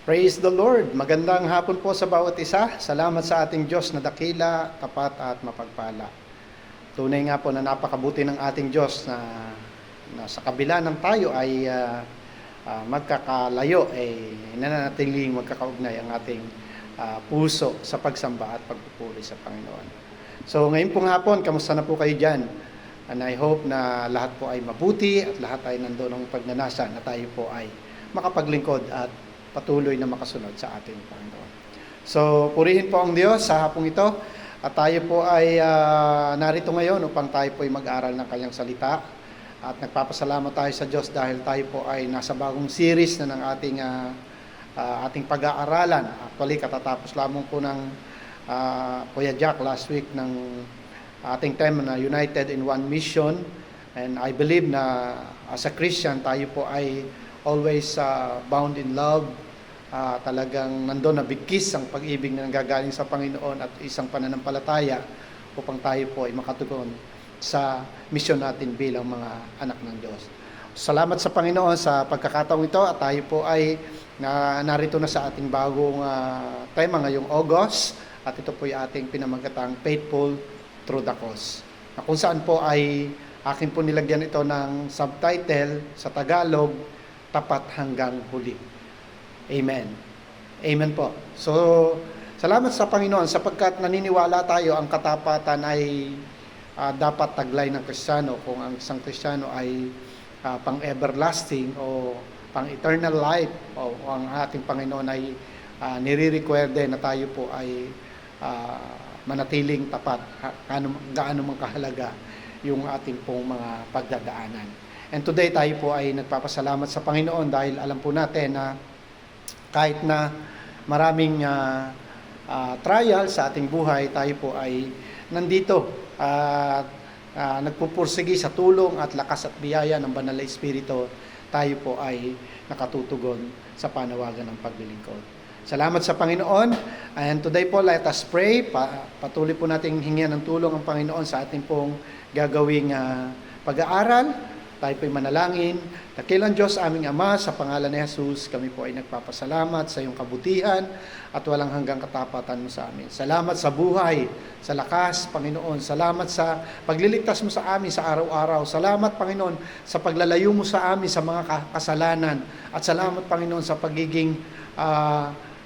Praise the Lord! Magandang hapon po sa bawat isa. Salamat sa ating Diyos na dakila, tapat at mapagpala. Tunay nga po na napakabuti ng ating Diyos na sa kabila ng tayo ay magkakalayo, nananatiling magkakaugnay ang ating puso sa pagsamba at pagpupuri sa Panginoon. So ngayon pong hapon, kamusta na po kayo dyan? And I hope na lahat po ay mabuti at lahat ay nandoon ng pagnanasa na tayo po ay makapaglingkod at patuloy na makasunod sa ating Panginoon. So, purihin po ang Diyos sa hapong ito at tayo po ay narito ngayon upang tayo po ay mag-aral ng Kanyang salita at nagpapasalamat tayo sa Diyos dahil tayo po ay nasa bagong series na ng ating pag-aaralan. Actually, katatapos lamang po ng Kuya Jack last week ng ating tema na United in One Mission, and I believe na as a Christian tayo po ay always bound in love. Talagang nandun na bigkis ang pag-ibig na nanggagaling sa Panginoon at isang pananampalataya upang tayo po ay makatugon sa misyon natin bilang mga anak ng Diyos. Salamat sa Panginoon sa pagkakataong ito at tayo po ay narito na sa ating bagong tema ngayong August at ito po ay ating pinamagatang Faithful Through the Cross, na kung saan po ay akin po nilagyan ito ng subtitle sa Tagalog, Tapat Hanggang Huli. Amen. Amen po. So, salamat sa Panginoon sapagkat naniniwala tayo ang katapatan ay dapat taglay ng Kristiyano. Kung ang isang Kristiyano ay pang-everlasting o pang-eternal life o ang ating Panginoon ay nire-require na tayo po ay manatiling tapat gaano man kahalaga yung ating pong mga pagdadaanan. And today tayo po ay nagpapasalamat sa Panginoon dahil alam po natin na kahit na maraming trial sa ating buhay, tayo po ay nandito at nagpupursigi sa tulong at lakas at biyaya ng Banal na Espiritu. Tayo po ay nakatutugon sa panawagan ng paglilingkod. Salamat sa Panginoon. And today po, let us pray. Patuloy po nating hingyan ng tulong ang Panginoon sa ating pong gagawing pag-aaral. Tayo po'y manalangin. Dakilang Diyos, aming Ama, sa pangalan ni Jesus, kami po ay nagpapasalamat sa iyong kabutihan at walang hanggang katapatan mo sa amin. Salamat sa buhay, sa lakas, Panginoon. Salamat sa pagliligtas mo sa amin sa araw-araw. Salamat, Panginoon, sa paglalayo mo sa amin sa mga kasalanan. At salamat, Panginoon, sa pagiging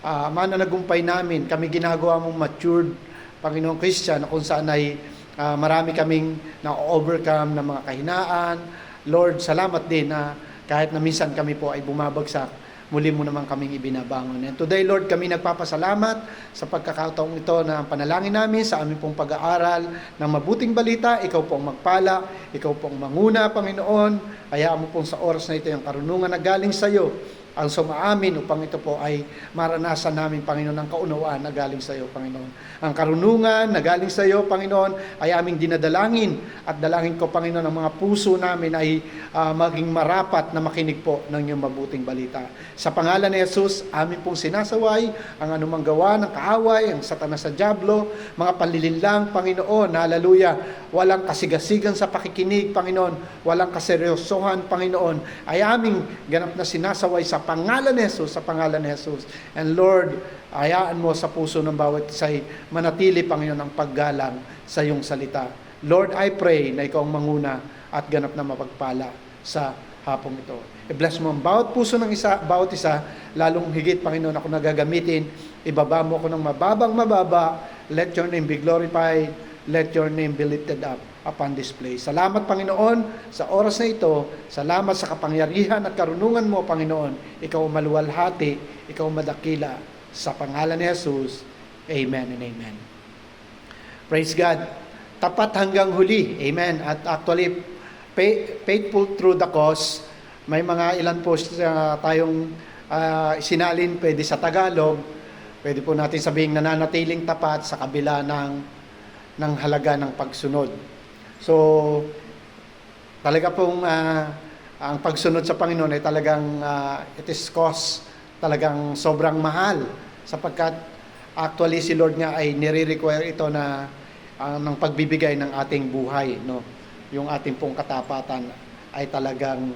mananagumpay namin. Kami ginagawa mong matured, Panginoon Christian, kung saan ay marami kaming na-overcome ng mga kahinaan. Lord, salamat din na kahit na minsan kami po ay bumabagsak, muli mo naman kaming ibinabangon. And today, Lord, kami nagpapasalamat sa pagkakataong ito na panalangin namin sa aming pong pag-aaral ng mabuting balita. Ikaw pong magpala, ikaw pong manguna, Panginoon. Hayaan mo pong sa oras na ito yung karunungan na galing sa iyo ang sumaamin upang ito po ay maranasan namin, Panginoon, ang kaunawaan na galing sa iyo, Panginoon. Ang karunungan na galing sa iyo, Panginoon, ay aming dinadalangin at dalangin ko, Panginoon, ang mga puso namin ay maging marapat na makinig po ng iyong mabuting balita. Sa pangalan ni Jesus, amin pong sinasaway ang anumang gawa ng kaaway, ang satanas sa dyablo, mga panlilinlang, Panginoon, haleluya, walang kasigasigan sa pakikinig, Panginoon, walang kaseryosohan, Panginoon, ay aming ganap na sinasaway sa pangalan ni Jesus, sa pangalan ni Jesus. And Lord, hayaan mo sa puso ng bawat isa'y manatili, Panginoon, ang paggalang sa iyong salita. Lord, I pray na ikaw ang manguna at ganap na mapagpala sa hapong ito. I-bless mo ang bawat puso ng bawat isa, lalong higit, Panginoon, ako nagagamitin. Ibaba mo ako ng mababang mababa. Let your name be glorified. Let your name be lifted up upon this place. Salamat, Panginoon, sa oras na ito. Salamat sa kapangyarihan at karunungan mo, Panginoon. Ikaw maluwalhati, ikaw madakila. Sa pangalan ni Jesus, amen and amen. Praise God. Tapat hanggang huli. Amen. At actually, faithful through the cross. May mga ilan po tayong isinalin, pwede sa Tagalog. Pwede po natin sabihin nananatiling tapat sa kabila ng halaga ng pagsunod. So, talaga pong ang pagsunod sa Panginoon ay talagang it is cost, talagang sobrang mahal sapagkat actually si Lord nga ay nire-require ito na ng pagbibigay ng ating buhay, no? Yung ating pong katapatan ay talagang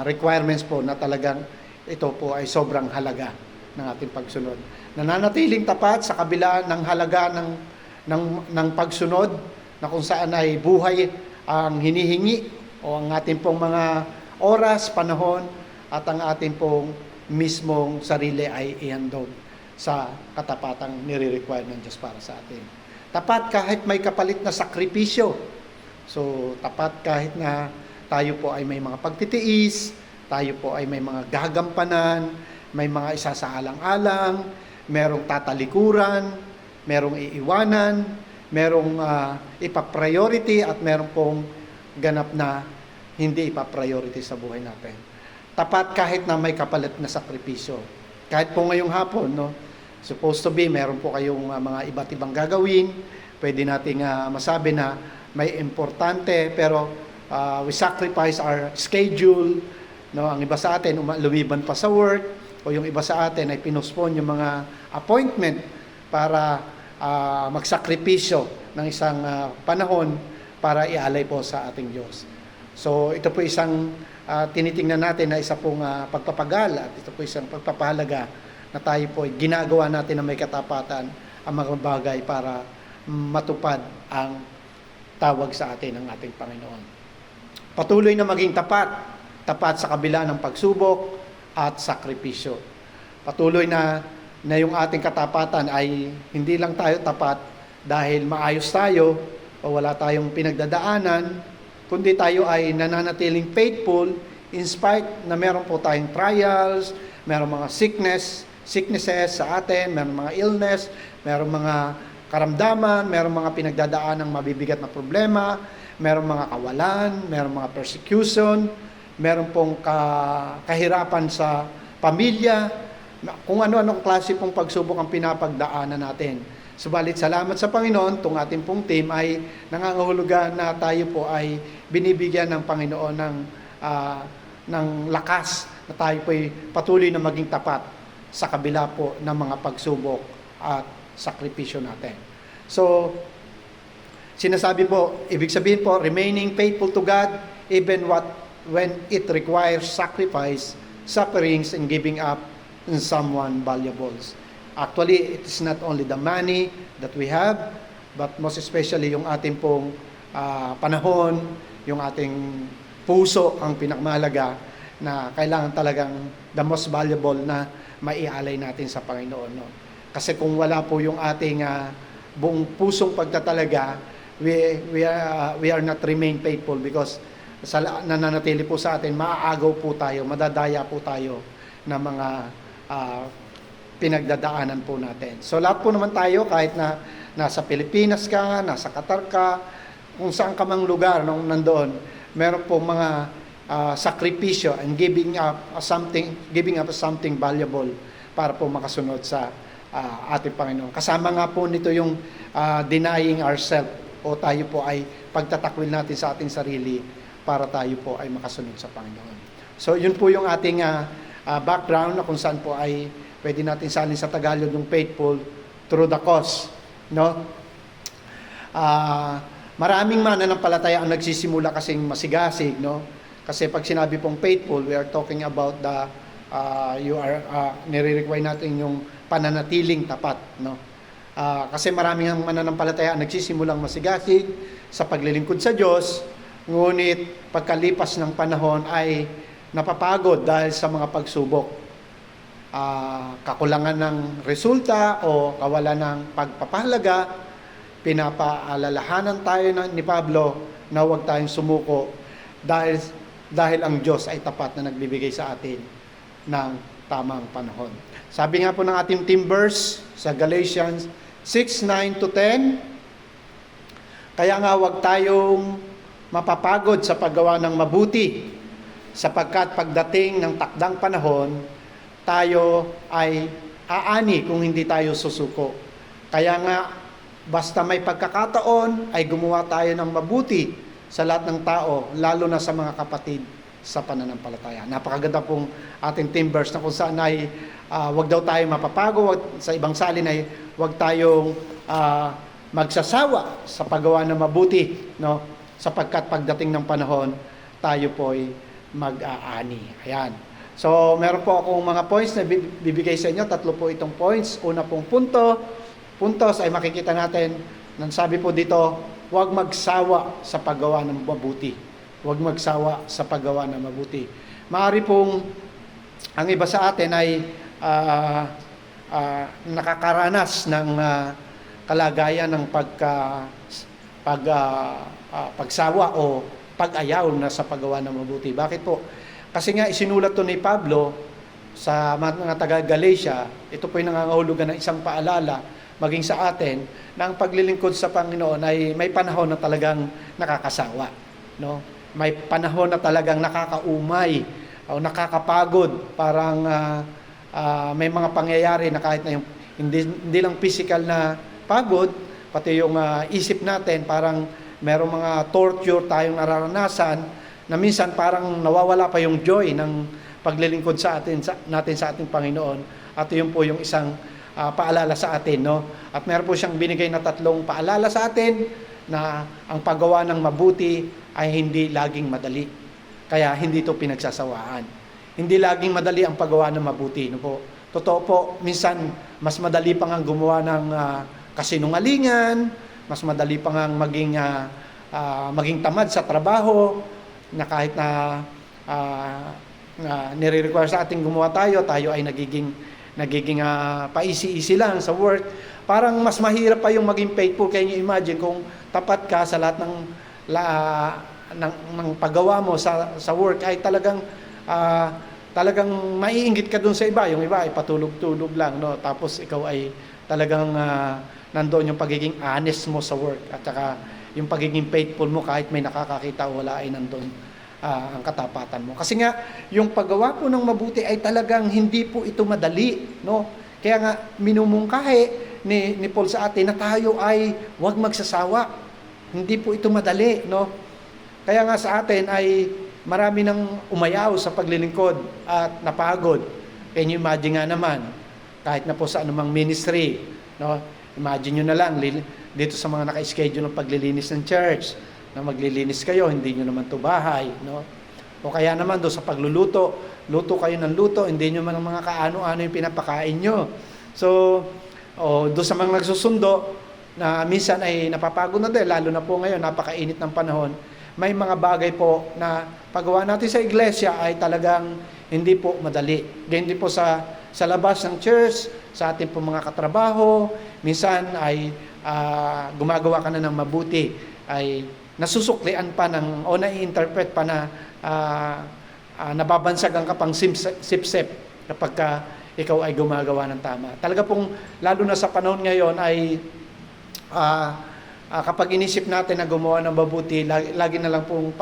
requirements po na talagang ito po ay sobrang halaga ng ating pagsunod. Nananatiling tapat sa kabila ng halaga ng pagsunod, na kung saan ay buhay ang hinihingi o ang ating pong mga oras, panahon, at ang ating pong mismong sarili ay ihandog sa katapatang nire-require ng Diyos para sa atin. Tapat kahit may kapalit na sakripisyo. So, tapat kahit na tayo po ay may mga pagtitiis, tayo po ay may mga gagampanan, may mga isasaalang-alang, merong tatalikuran, merong iiwanan, merong ipapriority, at merong pong ganap na hindi ipapriority sa buhay natin. Tapat kahit na may kapalit na sakripisyo. Kahit po ngayong hapon, no, supposed to be, meron po kayong mga iba't ibang gagawin. Pwede nating masabi na may importante, pero we sacrifice our schedule. No, ang iba sa atin, lumiban pa sa work, o yung iba sa atin ay pinospone yung mga appointment para magsakripisyo ng isang panahon para ialay po sa ating Diyos. So ito po isang tinitingnan natin na isa pong pagpapagal, at ito po isang pagpapahalaga na tayo po ginagawa natin na may katapatan ang mga bagay para matupad ang tawag sa atin ng ating Panginoon. Patuloy na maging tapat sa kabila ng pagsubok at sakripisyo. Patuloy na yung ating katapatan ay hindi lang tayo tapat dahil maayos tayo o wala tayong pinagdadaanan, kundi tayo ay nananatiling faithful in spite na meron po tayong trials, meron mga sicknesses sa atin, meron mga illness, meron mga karamdaman, meron mga pinagdadaan ng mabibigat na problema, meron mga kawalan, meron mga persecution, meron pong kahirapan sa pamilya, kung ano-anong klase pong pagsubok ang pinapagdaanan natin. Subalit salamat sa Panginoon, itong ating pong team ay nangangahulugan na tayo po ay binibigyan ng Panginoon ng lakas na tayo po ay patuloy na maging tapat sa kabila po ng mga pagsubok at sakripisyo natin. So, sinasabi po, ibig sabihin po, remaining faithful to God even when it requires sacrifice, sufferings, and giving up in someone valuable. Actually, it is not only the money that we have, but most especially yung ating pong panahon, yung ating puso ang pinakamahalaga na kailangan talagang the most valuable na maialay natin sa Panginoon. No? Kasi kung wala po yung ating buong pusong pagtatalaga, we are not remain faithful, because nananatili po sa atin, maaagaw po tayo, madadaya po tayo ng mga pinagdadaanan po natin. So lahat po naman tayo, kahit na nasa Pilipinas ka, nasa Qatar ka, kung saan ka mang lugar nung nandoon, meron po mga sakripisyo and giving up something valuable para po makasunod sa ating Panginoon. Kasama nga po nito yung denying ourselves, o tayo po ay pagtatakwil natin sa ating sarili para tayo po ay makasunod sa Panginoon. So yun po yung ating background, na kung saan po ay pwede natin salin sa Tagalog yung faithful through the cross. No? Maraming mananampalataya ang nagsisimula kasing masigasig, no? Kasi pag sinabi pong faithful, we are talking about nire-require natin yung pananatiling tapat, no? Kasi maraming ang mananampalataya ang nagsisimulang masigasig sa paglilingkod sa Diyos, ngunit pagkalipas ng panahon ay napapagod dahil sa mga pagsubok. Kakulangan ng resulta o kawalan ng pagpapahalaga, pinapaalalahanan tayo ni Pablo na huwag tayong sumuko dahil ang Diyos ay tapat na nagbibigay sa atin ng tamang panahon. Sabi nga po ng ating team verse sa Galatians 6:9-10, kaya nga huwag tayong mapapagod sa paggawa ng mabuti, sapagkat pagdating ng takdang panahon, tayo ay aani kung hindi tayo susuko. Kaya nga, basta may pagkakataon, ay gumawa tayo ng mabuti sa lahat ng tao, lalo na sa mga kapatid sa pananampalataya. Napakaganda pong ating team verse na kung saan ay wag daw tayo mapapagod, sa ibang salin ay wag tayong magsasawa sa paggawa ng mabuti, no? Sapagkat pagdating ng panahon, tayo po ay mag-aani. Ayan. So, meron po akong mga points na bibigay sa inyo. 3 po itong points. Una pong puntos ay makikita natin, nang sabi po dito, huwag magsawa sa paggawa ng mabuti. Huwag magsawa sa paggawa ng mabuti. Maaari pong ang iba sa atin ay nakakaranas ng kalagayan ng pagsawa o pag-ayaw na sa paggawa ng mabuti. Bakit po? Kasi nga isinulat to ni Pablo sa mga taga-Galatia, ito po yung nangangahulugan ng isang paalala maging sa atin na ang paglilingkod sa Panginoon ay may panahon na talagang nakakasawa, no? May panahon na talagang nakakaumay o nakakapagod, parang may mga pangyayari na kahit na yung hindi lang physical na pagod, pati yung isip natin, parang merong mga torture tayong nararanasan na minsan parang nawawala pa yung joy ng paglilingkod natin sa ating Panginoon. At yun po yung isang paalala sa atin, no? At meron po siyang binigay na 3 paalala sa atin na ang paggawa ng mabuti ay hindi laging madali. Kaya hindi ito pinagsasawaan. Hindi laging madali ang paggawa ng mabuti, no po? Totoo po, minsan mas madali pa nga gumawa ng kasinungalingan, mas madali pa nga maging tamad sa trabaho, na kahit na nire-require sa ating gumawa tayo ay nagiging paisi-isi lang sa work. Parang mas mahirap pa yung maging faithful. Kaya nyo imagine kung tapat ka sa lahat ng paggawa mo sa work, ay talagang maiinggit ka dun sa iba. Yung iba ay patulog-tulog lang, no? Tapos ikaw ay talagang nandoon yung pagiging honest mo sa work, at saka yung pagiging faithful mo kahit may nakakakita o wala, ay nandoon ang katapatan mo. Kasi nga, yung paggawa po ng mabuti ay talagang hindi po ito madali, no? Kaya nga, minumungkahi ni Paul sa atin na tayo ay huwag magsasawa. Hindi po ito madali, no? Kaya nga sa atin ay marami nang umayaw sa paglilingkod at napagod. Can you imagine nga naman, kahit na po sa anumang ministry, no? Imagine nyo na lang, dito sa mga naka-schedule ng paglilinis ng church, na maglilinis kayo, hindi nyo naman to bahay, no? O kaya naman doon sa pagluluto, luto kayo ng luto, hindi nyo man ang mga kaano-ano yung pinapakain nyo. So, doon sa mga nagsusundo, na minsan ay napapagod na din, lalo na po ngayon, napakainit ng panahon, may mga bagay po na paggawa natin sa iglesia ay talagang hindi po madali. Ganyan din po sa labas ng church, sa ating po mga katrabaho, minsan ay gumagawa ka na ng mabuti, ay nasusuklian pa o nai-interpret pa na nababansagan ka pang sip-sip kapag ikaw ay gumagawa ng tama. Talaga pong, lalo na sa panahon ngayon ay kapag inisip natin na gumawa ng mabuti, lagi na lang pong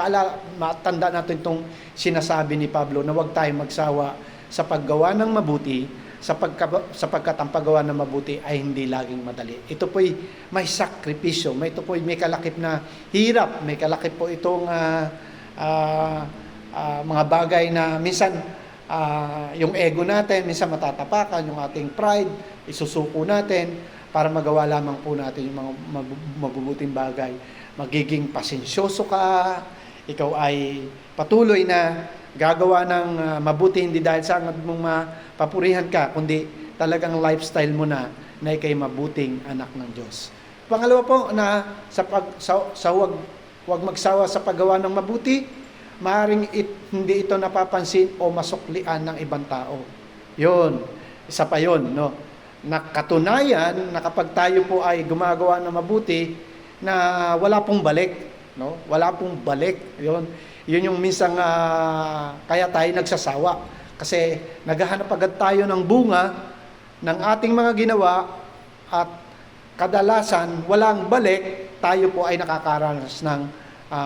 matanda natin itong sinasabi ni Pablo na huwag tayong magsawa sa paggawa ng mabuti, sapagkat ang paggawa ng mabuti ay hindi laging madali. Ito po'y may sakripisyo, ito po'y may kalakip na hirap, may kalakip po itong mga bagay na minsan yung ego natin, minsan matatapakan, yung ating pride, isusuko natin para magawa lamang po natin yung mga mabubuting bagay. Magiging pasensyoso ka, ikaw ay patuloy na gagawa ng mabuti, hindi dahil sa mong mapapurihan ka, kundi talagang lifestyle mo na ikay mabuting anak ng Diyos. Pangalawa po, na huwag magsawa sa paggawa ng mabuti, maaaring hindi ito napapansin o masuklian ng ibang tao. Yun, isa pa yun, no? Nakatunayan na kapag tayo po ay gumagawa ng mabuti, na wala pong balik, no? Wala pong balik. Yun yung minsan kaya tayo nagsasawa. Kasi naghahanap agad tayo ng bunga ng ating mga ginawa, at kadalasan walang balik, tayo po ay nakakaranas ng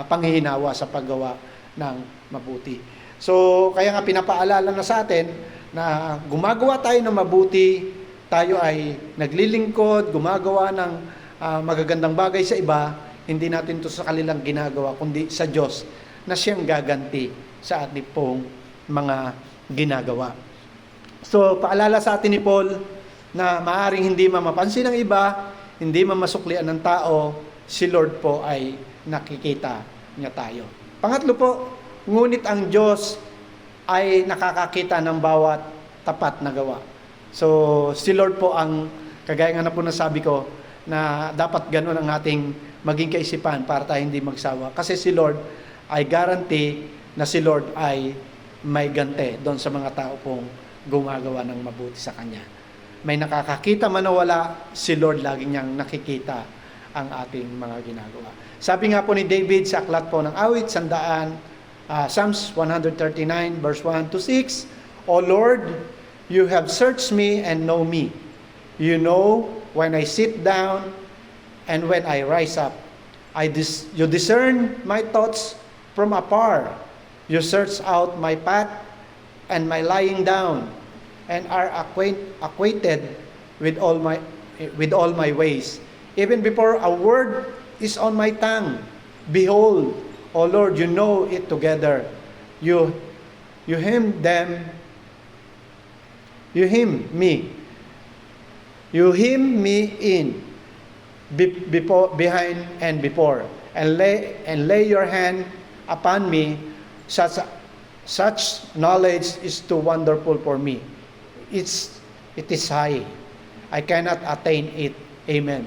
panghihinawa sa paggawa ng mabuti. So, kaya nga pinapaalala na sa atin na gumagawa tayo ng mabuti, tayo ay naglilingkod, gumagawa ng magagandang bagay sa iba, hindi natin to sa kanilang ginagawa, kundi sa Diyos na siyang gaganti sa ating pong mga ginagawa. So, paalala sa atin ni Paul na maaring hindi mapansin ng iba, hindi mamasuklian ng tao, si Lord po ay nakikita niya tayo. Pangatlo po, ngunit ang Diyos ay nakakakita ng bawat tapat na gawa. So, si Lord po ang, kagaya nga na po nasabi ko, na dapat ganun ang ating maging kaisipan para tayo hindi magsawa. Kasi si Lord ay guarantee na si Lord ay may gante doon sa mga tao pong gumagawa ng mabuti sa Kanya. May nakakakita man o wala, si Lord lagi niyang nakikita ang ating mga ginagawa. Sabi nga po ni David sa aklat po ng awit, Psalms 139 verse 1 to 6, O Lord, you have searched me and know me. You know when I sit down and when I rise up. You discern my thoughts from afar. You search out my path and my lying down, and are acquainted with all my ways. Even before a word is on my tongue, behold, O Lord, you know it together. You hem me. You hem me in, behind and before, and lay your hand upon me. Such knowledge is too wonderful for me. It is high. I cannot attain it. Amen.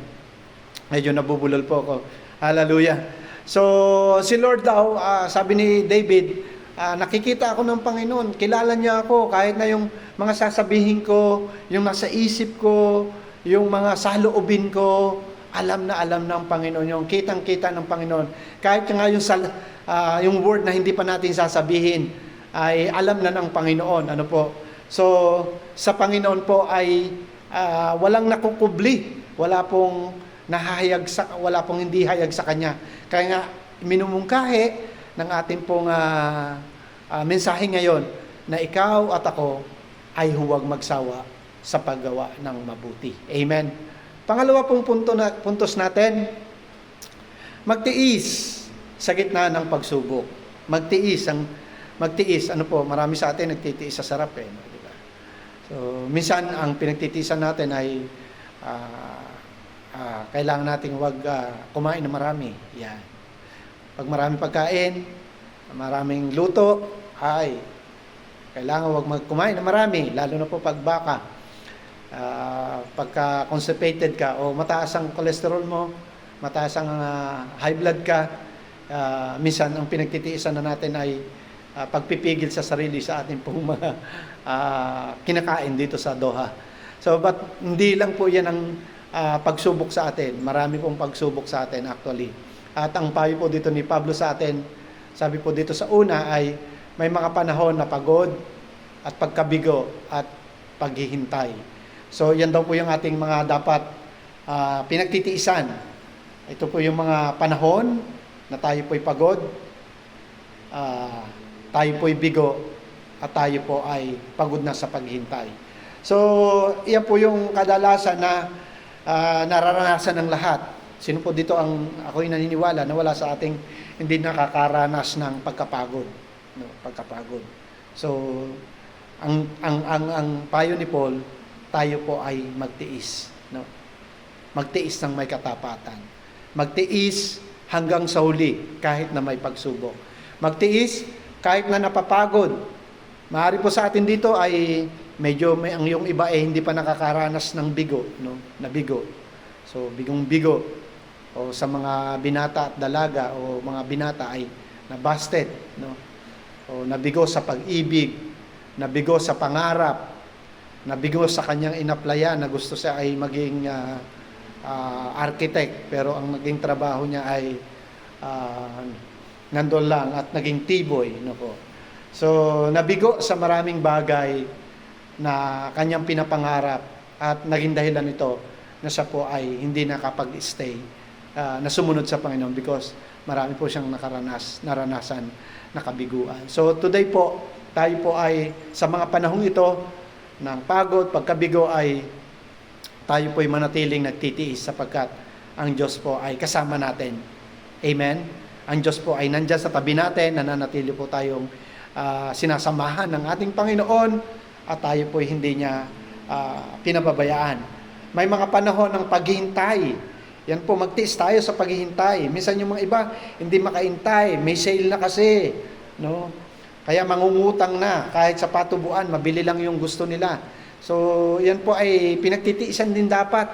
Medyo nabubulol po ako. Hallelujah. So, si Lord daw, sabi ni David, nakikita ako ng Panginoon, kilala niya ako, kahit na yung mga sasabihin ko, yung nasa isip ko, yung mga saloobin ko, alam na alam ng Panginoon, yung kitang-kita ng Panginoon. Kahit nga yung word na hindi pa natin sasabihin, ay alam na ng Panginoon. Ano po? So, sa Panginoon po ay walang nakukubli, wala pong hindi hayag sa Kanya. Kaya nga, minumungkahi ng ating pong mensahe ngayon na ikaw at ako ay huwag magsawa sa paggawa ng mabuti. Amen. Pangalawa pong puntos natin, magtiis sa gitna ng pagsubok. Magtiis, marami sa atin nagtitiis sa sarap diba? So, minsan ang pinagtitiisan natin ay kailangan nating huwag kumain na marami. Yan. Pag maraming pagkain, maraming luto, ay kailangan huwag kumain na marami, lalo na po pag baka. Pagka constipated ka o mataas ang cholesterol mo, mataas ang high blood ka, minsan ang pinagtitiisan na natin ay pagpipigil sa sarili sa ating pong mga kinakain dito sa Doha. So, but hindi lang po yan ang pagsubok sa atin. Marami pong pagsubok sa atin actually. At ang payo po dito ni Pablo sa atin, sabi po dito sa una ay may mga panahon na pagod at pagkabigo at paghihintay. So, yan daw po yung ating mga dapat pinagtitiisan. Ito po yung mga panahon na tayo po'y pagod, tayo po'y bigo, at tayo po ay pagod na sa paghihintay. So, iyan po yung kadalasan na nararanasan ng lahat. Sino po dito ako'y naniniwala na wala sa ating hindi nakakaranas ng pagkapagod, no? Pagkapagod. So, ang payo ni Paul, tayo po ay magtiis, no? Magtiis ng may katapatan. Magtiis hanggang sa huli kahit na may pagsubok. Magtiis kahit na napapagod. Maaari po sa atin dito ay medyo ang yung iba ay hindi pa nakakaranas ng bigo, no? Na bigo. So, bigong-bigo. O sa mga binata at dalaga o mga binata ay nabasted, no? O nabigo sa pag-ibig, nabigo sa pangarap, nabigo sa kanyang inaplayan na gusto siya ay maging architect, pero ang naging trabaho niya ay nandun lang at naging tiboy, no po. So, nabigo sa maraming bagay na kanyang pinapangarap at naging dahilan nito na siya po ay hindi nakapag-stay na sumunod sa Panginoon because marami po siyang naranasan na kabiguan. So today po, tayo po ay sa mga panahong ito ng pagod, pagkabigo ay tayo po ay manatiling nagtitiis sapagkat ang Diyos po ay kasama natin. Amen? Ang Diyos po ay nandyan sa tabi natin, nananatili po tayong sinasamahan ng ating Panginoon at tayo po ay hindi niya pinababayaan. May mga panahon ng paghihintay. Yan po, magtiis tayo sa paghihintay. Minsan yung mga iba, hindi makaintay. May sale na kasi. No? Kaya mangungutang na, kahit sa patubuan, mabili lang yung gusto nila. So, yan po ay pinagtitiisan din dapat.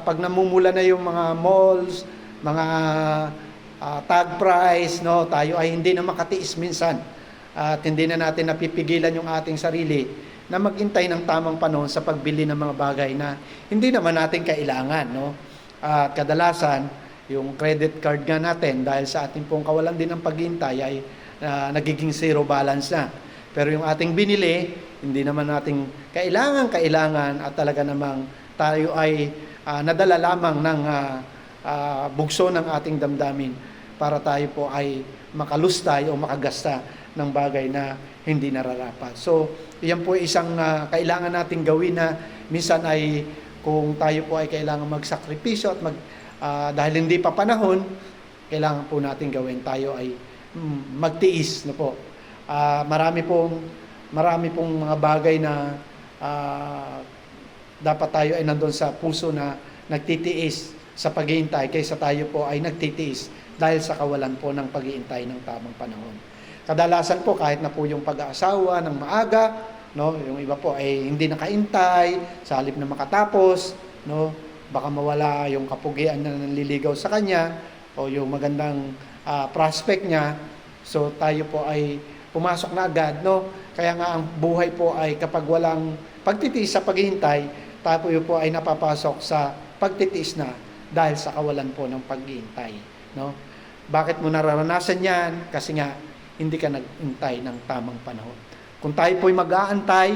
Pag namumula na yung mga malls, mga tag price, no, tayo ay hindi na makatiis minsan. At hindi na natin napipigilan yung ating sarili na maghintay ng tamang panahon sa pagbili ng mga bagay na hindi naman natin kailangan, no? At kadalasan, yung credit card nga natin, dahil sa ating pong kawalan din ng paghintay, ay nagiging zero balance na. Pero yung ating binili, hindi naman nating kailangan at talaga namang tayo ay nadala lamang ng bugso ng ating damdamin para tayo po ay makalustay o makagasta ng bagay na hindi nararapat. So, yan po isang kailangan nating gawin na minsan ay kung tayo po ay kailangan magsakripisyo at dahil hindi pa panahon, kailangan po natin gawin, tayo ay magtiis na po. Marami pong mga bagay na dapat tayo ay nandun sa puso na nagtitiis sa paghihintay kaysa tayo po ay nagtitiis dahil sa kawalan po ng paghihintay ng tamang panahon. Kadalasan po kahit na po yung pag-aasawa ng maaga, no, yung iba po ay hindi nakaintay sa halip na makatapos, no, baka mawala yung kapugian na nanliligaw sa kanya o yung magandang prospect niya. So tayo po ay pumasok na agad, no? Kaya nga ang buhay po ay kapag walang pagtitiis sa paghihintay, tayo po ay napapasok sa pagtitiis na dahil sa kawalan po ng paghihintay, no? Bakit mo nararanasan 'yan? Kasi nga hindi ka naghintay ng tamang panahon. Kung tayo po ay mag-aantay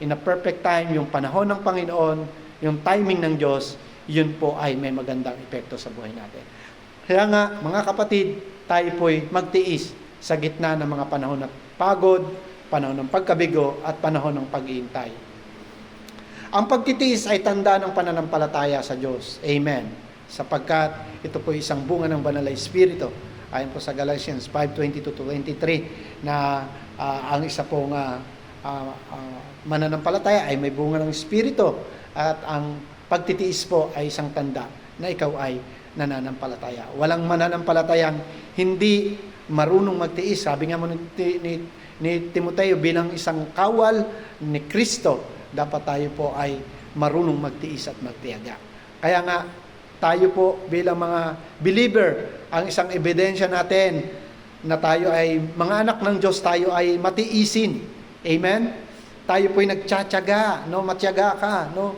in a perfect time, yung panahon ng Panginoon, yung timing ng Diyos, yun po ay may magandang epekto sa buhay natin. Kaya nga, mga kapatid, tayo po ay magtiis sa gitna ng mga panahon ng pagod, panahon ng pagkabigo, at panahon ng paghihintay. Ang pagtitiis ay tanda ng pananampalataya sa Diyos. Amen. Sapagkat ito po isang bunga ng Banal na Espiritu. Ayon po sa Galatians 5:22-23 na ang isa pong mananampalataya ay may bunga ng Espiritu at ang pagtitiis po ay isang tanda na ikaw ay nananampalataya. Walang mananampalatayang hindi marunong magtiis. Sabi nga mo ni Timoteo, bilang isang kawal ni Kristo, dapat tayo po ay marunong magtiis at magtiyaga. Kaya nga, tayo po bilang mga believer, ang isang ebidensya natin na tayo ay mga anak ng Diyos, tayo ay matiisin. Amen? Tayo po ay nagtsatsaga, no? Matyaga ka, no?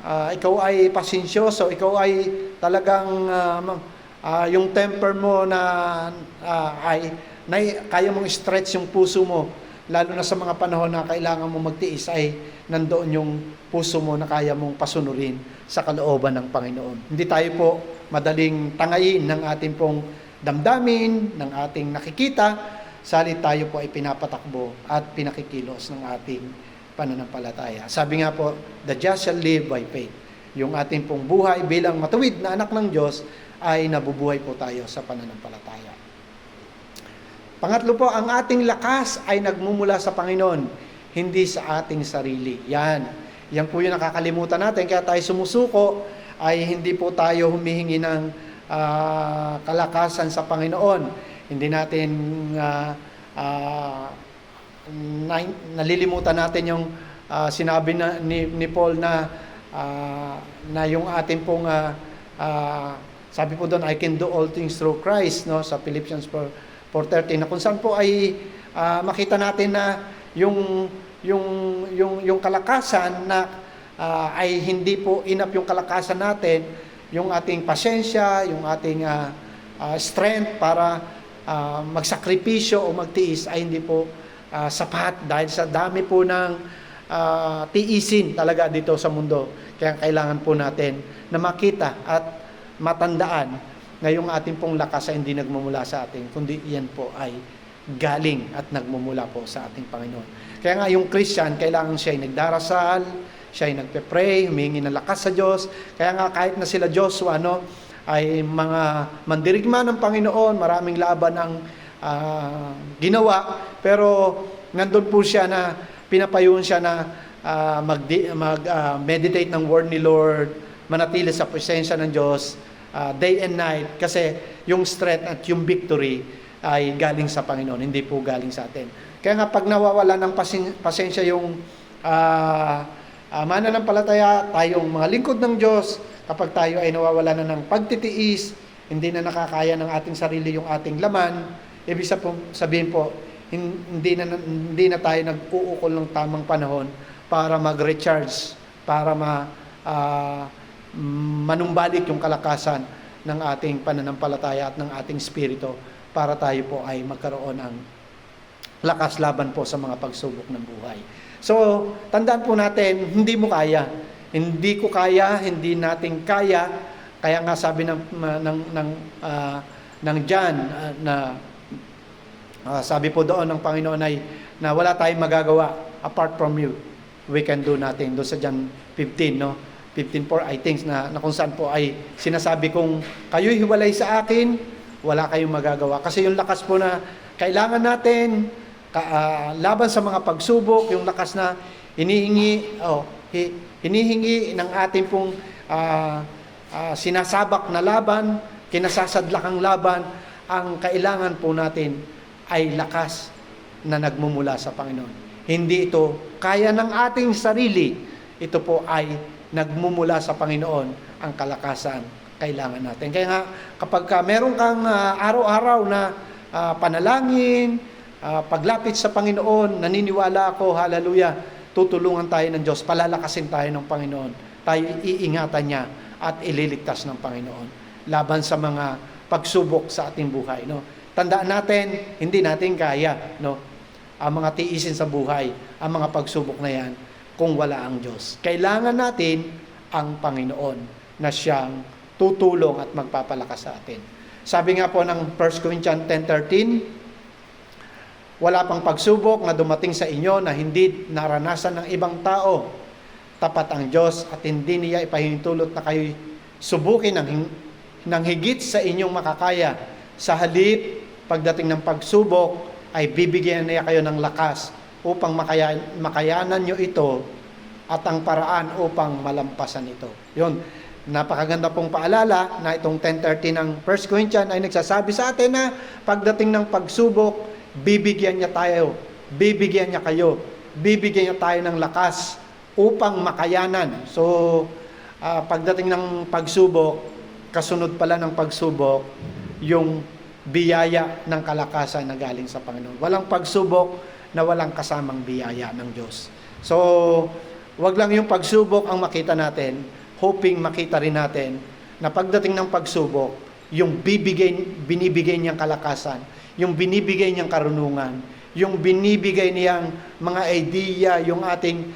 Ikaw ay pasensyoso, ikaw ay talagang yung temper mo kaya mong stretch yung puso mo, lalo na sa mga panahon na kailangan mo magtiis, ay nandoon yung puso mo na kaya mong pasunurin sa kalooban ng Panginoon. Hindi tayo po madaling tangayin ng ating pong damdamin, ng ating nakikita, salit tayo po ay pinapatakbo at pinakikilos ng ating pananampalataya. Sabi nga po, the just shall live by faith. Yung ating pong buhay bilang matuwid na anak ng Diyos ay nabubuhay po tayo sa pananampalataya. Pangatlo po, ang ating lakas ay nagmumula sa Panginoon, hindi sa ating sarili. Yan po yung nakakalimutan natin. Kaya tayo sumusuko ay hindi po tayo humihingi ng kalakasan sa Panginoon. Hindi natin nalilimutan natin yung sinabi ni Paul na yung ating pong sabi po doon, I can do all things through Christ, no, sa Philippians 4:13, na kung saan po ay makita natin na yung kalakasan na ay hindi po enough yung kalakasan natin, yung ating pasensya, yung ating strength para magsakripisyo o magtiis ay hindi po sapat dahil sa dami po ng tiisin talaga dito sa mundo. Kaya kailangan po natin na makita at matandaan na yung ating pong lakas ay hindi nagmumula sa atin, kundi iyan po ay galing at nagmumula po sa ating Panginoon. Kaya nga yung Christian, kailangan siya ay nagdarasal, siya ay nagpe-pray, humingi ng lakas sa Diyos. Kaya nga kahit na sila Joshua, ay mga mandirigma ng Panginoon, maraming laban ang ginawa, pero nandun po siya na pinapayuhan siya na meditate ng word ni Lord, manatili sa presensya ng Diyos, day and night, kasi yung strength at yung victory ay galing sa Panginoon, hindi po galing sa atin. Kaya nga pag nawawala ng pasensya yung mananampalataya, tayong mga lingkod ng Diyos, kapag tayo ay nawawala na ng pagtitiis, hindi na nakakaya ng ating sarili yung ating laman, ibig sabihin po, hindi na tayo nag-uukol ng tamang panahon para mag-recharge, para manumbalik yung kalakasan ng ating pananampalataya at ng ating spirito, para tayo po ay magkaroon ng lakas laban po sa mga pagsubok ng buhay. So, tandaan po natin, hindi mo kaya. Hindi ko kaya, hindi natin kaya. Kaya nga sabi ng John sabi po doon ng Panginoon ay na wala tayong magagawa apart from you. We can do nothing. Doon sa John 15, no? 15:4, I think, na kung saan po ay sinasabi kong kayo'y hiwalay sa akin, wala kayong magagawa. Kasi yung lakas po na kailangan natin, laban sa mga pagsubok, yung lakas na hinihingi ng ating pong sinasabak na laban, kinasasadlakang laban, ang kailangan po natin ay lakas na nagmumula sa Panginoon. Hindi ito kaya ng ating sarili, ito po ay nagmumula sa Panginoon ang kalakasan kailangan natin. Kaya nga, kapag meron kang araw-araw na panalangin, paglapit sa Panginoon, naniniwala ako, hallelujah, tutulungan tayo ng Diyos, palalakasin tayo ng Panginoon, tayo iingatan niya at ililigtas ng Panginoon laban sa mga pagsubok sa ating buhay, no? Tandaan natin, hindi natin kaya, no, ang mga tiisin sa buhay, ang mga pagsubok na yan, kung wala ang Diyos. Kailangan natin ang Panginoon na siyang tutulong at magpapalakas sa atin. Sabi nga po ng 1 Corinthians 10:13, wala pang pagsubok na dumating sa inyo na hindi naranasan ng ibang tao. Tapat ang Diyos at hindi niya ipahintulot na kayo subukin ng higit sa inyong makakaya. Sa halip, pagdating ng pagsubok, ay bibigyan niya kayo ng lakas upang makayanan nyo ito at ang paraan upang malampasan ito. Yun, napakaganda pong paalala na itong 10:13 ng 1 Corinthians ay nagsasabi sa atin na pagdating ng pagsubok, bibigyan niya tayo, bibigyan niya kayo, bibigyan niya tayo ng lakas upang makayanan. So, pagdating ng pagsubok, kasunod pala ng pagsubok, yung biyaya ng kalakasan na galing sa Panginoon. Walang pagsubok na walang kasamang biyaya ng Diyos. So, wag lang yung pagsubok ang makita natin, hoping makita rin natin na pagdating ng pagsubok, yung binibigay niyang kalakasan, yung binibigay niyang karunungan, yung binibigay niyang mga idea, yung ating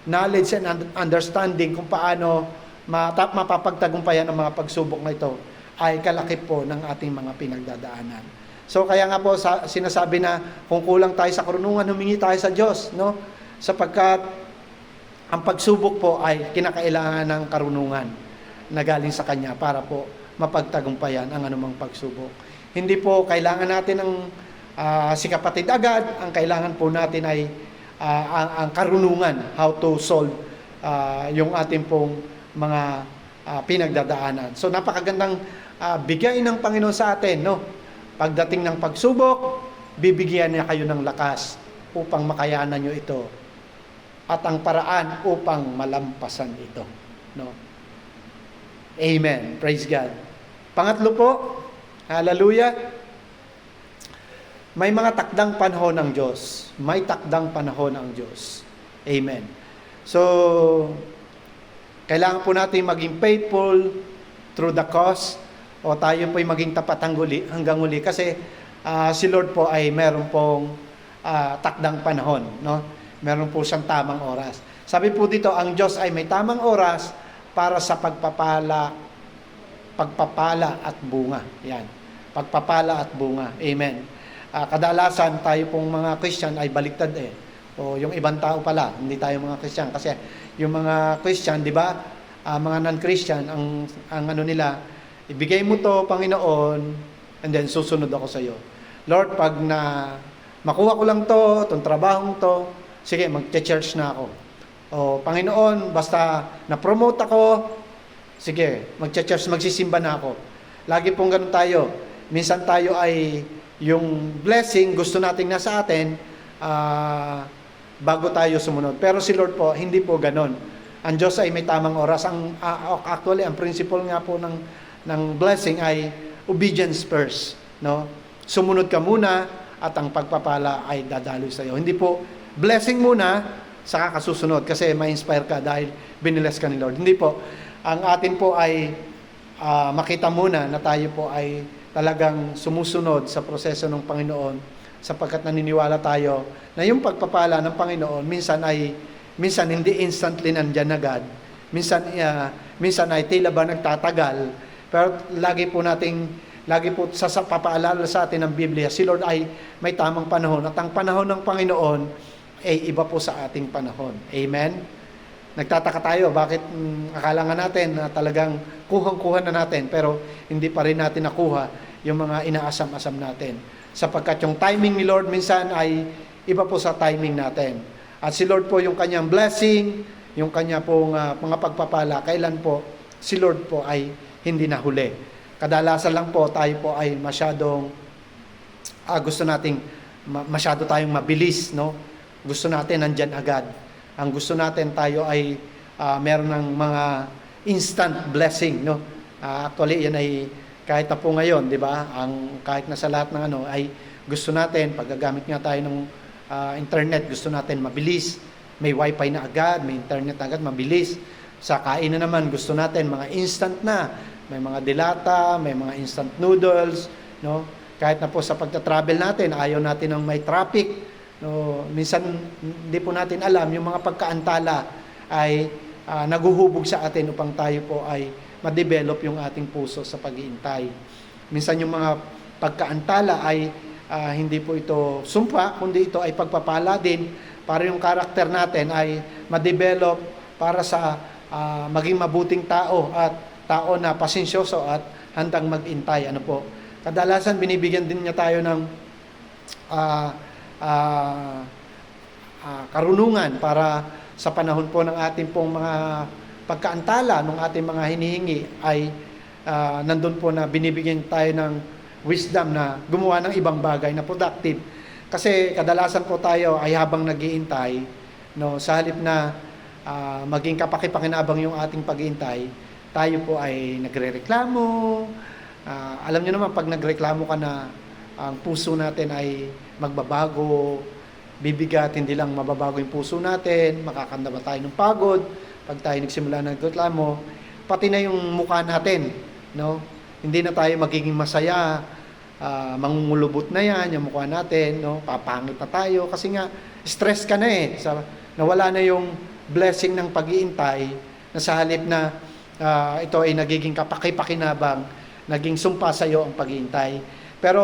knowledge and understanding kung paano mapapagtagumpayan ang mga pagsubok na ito, ay kalakip po ng ating mga pinagdadaanan. So kaya nga po sinasabi na kung kulang tayo sa karunungan, humingi tayo sa Diyos, no? Sapagkat ang pagsubok po ay kinakailangan ng karunungan na galing sa Kanya para po mapagtagumpayan ang anumang pagsubok. Hindi po kailangan natin ng si kapatid agad, ang kailangan po natin ay ang karunungan, how to solve yung ating pong mga pinagdadaanan. So napakagandang bigay ng Panginoon sa atin, no? Pagdating ng pagsubok, bibigyan niya kayo ng lakas upang makayanan nyo ito at ang paraan upang malampasan ito, no? Amen. Praise God. Pangatlo po, hallelujah, may mga takdang panahon ng Diyos. May takdang panahon ang Diyos. Amen. So, kailangan po natin maging faithful through the cross o tayo po'y maging tapat hanggang huli kasi si Lord po ay meron pong takdang panahon, no? Meron po siyang tamang oras. Sabi po dito, ang Diyos ay may tamang oras para sa pagpapala at bunga. Yan. Pagpapala at bunga. Amen. Kadalasan tayo pong mga Christian ay baliktad eh. O yung ibang tao pala, hindi tayo mga Christian kasi yung mga Christian, di ba? Mga non-Christian, ang ano nila, ibigay mo to, Panginoon, and then susunod ako sa iyo. Lord, pag makuha ko lang to, itong trabahong to, sige, mag-church na ako. O Panginoon, basta na-promote ako, sige, mag-church, magsisimba na ako. Lagi pong ganun tayo. minsan tayo ay yung blessing gusto nating nasa atin bago tayo sumunod. Pero si Lord po, hindi po ganon. Ang Diyos ay may tamang oras. Actually, ang principle nga po ng blessing ay obedience first. No? Sumunod ka muna at ang pagpapala ay dadaloy sa iyo. Hindi po blessing muna, saka kasusunod kasi ma-inspire ka dahil binibless ka ni Lord. Hindi po. Ang atin po ay makita muna na tayo po ay talagang sumusunod sa proseso ng Panginoon sapagkat naniniwala tayo na yung pagpapala ng Panginoon minsan hindi instantly nandyan agad. Minsan ay tila ba nagtatagal. Pero lagi po sa papaalala sa atin ng Biblia, si Lord ay may tamang panahon at ang panahon ng Panginoon ay iba po sa ating panahon. Amen? Nagtataka tayo, bakit akala nga natin na talagang kuhang-kuha na natin pero hindi pa rin natin nakuha yung mga inaasam-asam natin. Sapagkat yung timing ni Lord minsan ay iba po sa timing natin. At si Lord po yung kanyang blessing, yung kanya pong mga pagpapala, kailan po si Lord po ay hindi nahuli. Kadalasan lang po tayo po ay masyadong masyado tayong mabilis, no? Gusto natin nandyan agad. Ang gusto natin tayo ay meron ng mga instant blessing, no? Actually yan ay kahit na po ngayon, di ba? Kahit na sa lahat ng ay gusto natin, paggagamit nga tayo ng internet, gusto natin mabilis. May wifi na agad, may internet agad, mabilis. Sa kainan naman, gusto natin mga instant na. May mga dilata, may mga instant noodles, no? Kahit na po sa pagta-travel natin, ayaw natin ng may traffic. No? Minsan, hindi po natin alam, yung mga pagkaantala ay naguhubog sa atin upang tayo po ay ma-develop yung ating puso sa pag-iintay. Minsan yung mga pagkaantala ay hindi po ito sumpa, kundi ito ay pagpapala din para yung karakter natin ay ma-develop para sa maging mabuting tao at tao na pasensyoso at handang mag-intay. Ano po? Kadalasan binibigyan din niya tayo ng karunungan para sa panahon po ng ating pong mga pagkaantala ng ating mga hinihingi ay nandun po na binibigyan tayo ng wisdom na gumawa ng ibang bagay na productive. Kasi kadalasan po tayo ay habang nag-iintay, no, sa halip na maging kapakipakinabang yung ating pag-iintay, tayo po ay nagrereklamo. Alam niyo naman, pag nagreklamo ka na ang puso natin ay magbabago, bibigat, hindi lang mababago yung puso natin, makakandaba tayo ng pagod, pag tayo nagsimula ng reklamo, pati na yung mukha natin, no? Hindi na tayo magiging masaya, mangungulubot na yan, yung mukha natin, no? Papangit na tayo, kasi nga, stress ka na nawala na yung blessing ng pag-iintay, na sa halip na ito ay nagiging kapakipakinabang, naging sumpa sa iyo ang pag-iintay. Pero,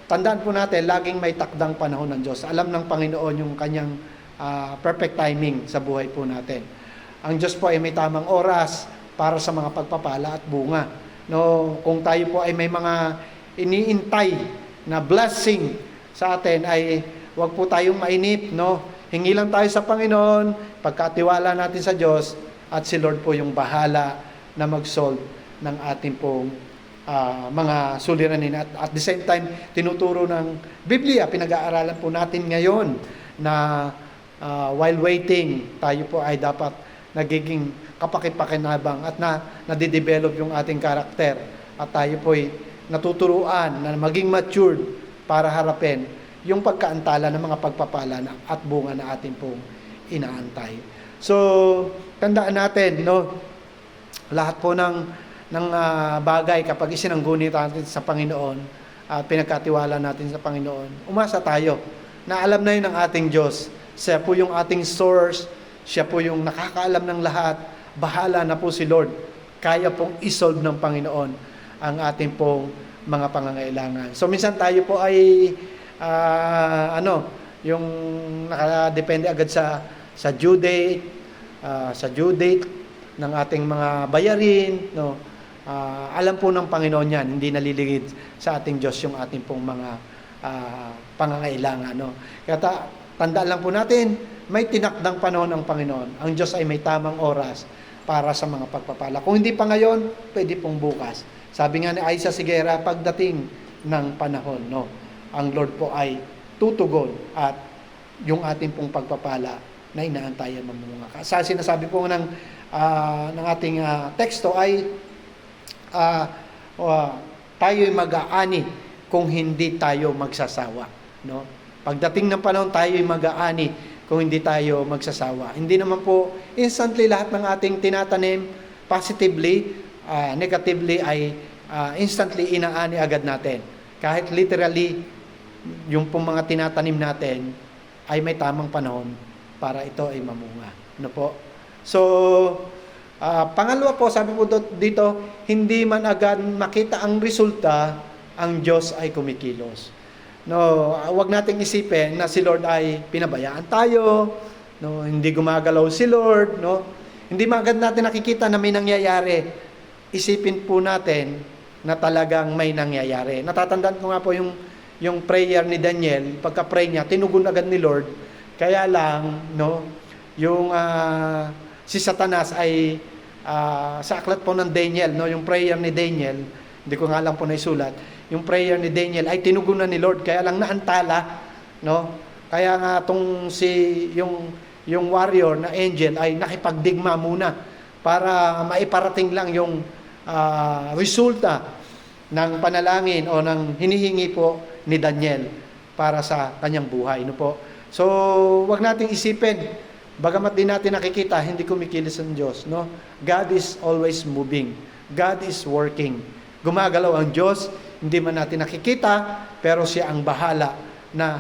tandaan po natin, laging may takdang panahon ng Diyos. Alam ng Panginoon yung kanyang perfect timing sa buhay po natin. Ang Diyos po ay may tamang oras para sa mga pagpapala at bunga. No, kung tayo po ay may mga iniintay na blessing sa atin, ay wag po tayong mainip, no? Hingi lang tayo sa Panginoon, pagkatiwala natin sa Diyos, at si Lord po yung bahala na mag-solve ng ating pong mga suliranin. At the same time, tinuturo ng Biblia, pinag-aaralan po natin ngayon na while waiting, tayo po ay dapat nagiging kapakipakinabang at nadidevelop yung ating karakter. At tayo po ay natuturuan na maging matured para harapin yung pagkaantala ng mga pagpapala at bunga na ating pong inaantay. So, tandaan natin, no, lahat po ng bagay kapag isinangguni natin sa Panginoon at pinagkatiwala natin sa Panginoon, umasa tayo na alam na yun ng ating Diyos. Siya po yung ating source, siya po yung nakakaalam ng lahat, bahala na po si Lord. Kaya pong isolve ng Panginoon ang ating pong mga pangangailangan. So minsan tayo po ay yung nakadepende agad sa due date ng ating mga bayarin, no. Alam po ng Panginoon yan, hindi naliligid sa ating Diyos yung ating pong mga pangangailangan, no. Kaya tandaan lang po natin, may tinakdang panahon ang Panginoon. Ang Diyos ay may tamang oras para sa mga pagpapala. Kung hindi pa ngayon, pwede pong bukas. Sabi nga ni Aiza Sigera, pagdating ng panahon, no? Ang Lord po ay tutugon at yung ating pong pagpapala na inaantayan mamunga. Sa sinasabi po ng ating teksto ay tayo'y mag-aani kung hindi tayo magsasawa, no? Pagdating ng panahon, tayo'y mag-aani kung hindi tayo magsasawa. Hindi naman po instantly lahat ng ating tinatanim positively, negatively ay instantly inaani agad natin. Kahit literally, yung pong mga tinatanim natin ay may tamang panahon para ito ay mamunga. Ano po? So, pangalawa po, sabi po dito, hindi man agad makita ang resulta, ang Diyos ay kumikilos. No, wag nating isipin na si Lord ay pinabayaan tayo, no, hindi gumagalaw si Lord, no. Hindi magad natin nakikita na may nangyayari. Isipin po natin na talagang may nangyayari. Natatandaan ko nga po yung prayer ni Daniel, pagka-pray niya, tinugon agad ni Lord. Kaya lang, no, yung si Satanas ay sa aklat po ng Daniel, no, yung prayer ni Daniel, hindi ko nga lang po naisulat, yung prayer ni Daniel ay tinugunan ni Lord, kaya lang naantala, no? Kaya nga yung warrior na angel ay nakipagdigma muna para maiparating lang yung resulta ng panalangin o ng hinihingi po ni Daniel para sa kanyang buhay, no po? So, wag nating isipin, bagamat din natin nakikita, hindi kumikilos ang Diyos, no? God is always moving. God is working. Gumagalaw ang Diyos, hindi man natin nakikita, pero siya ang bahala na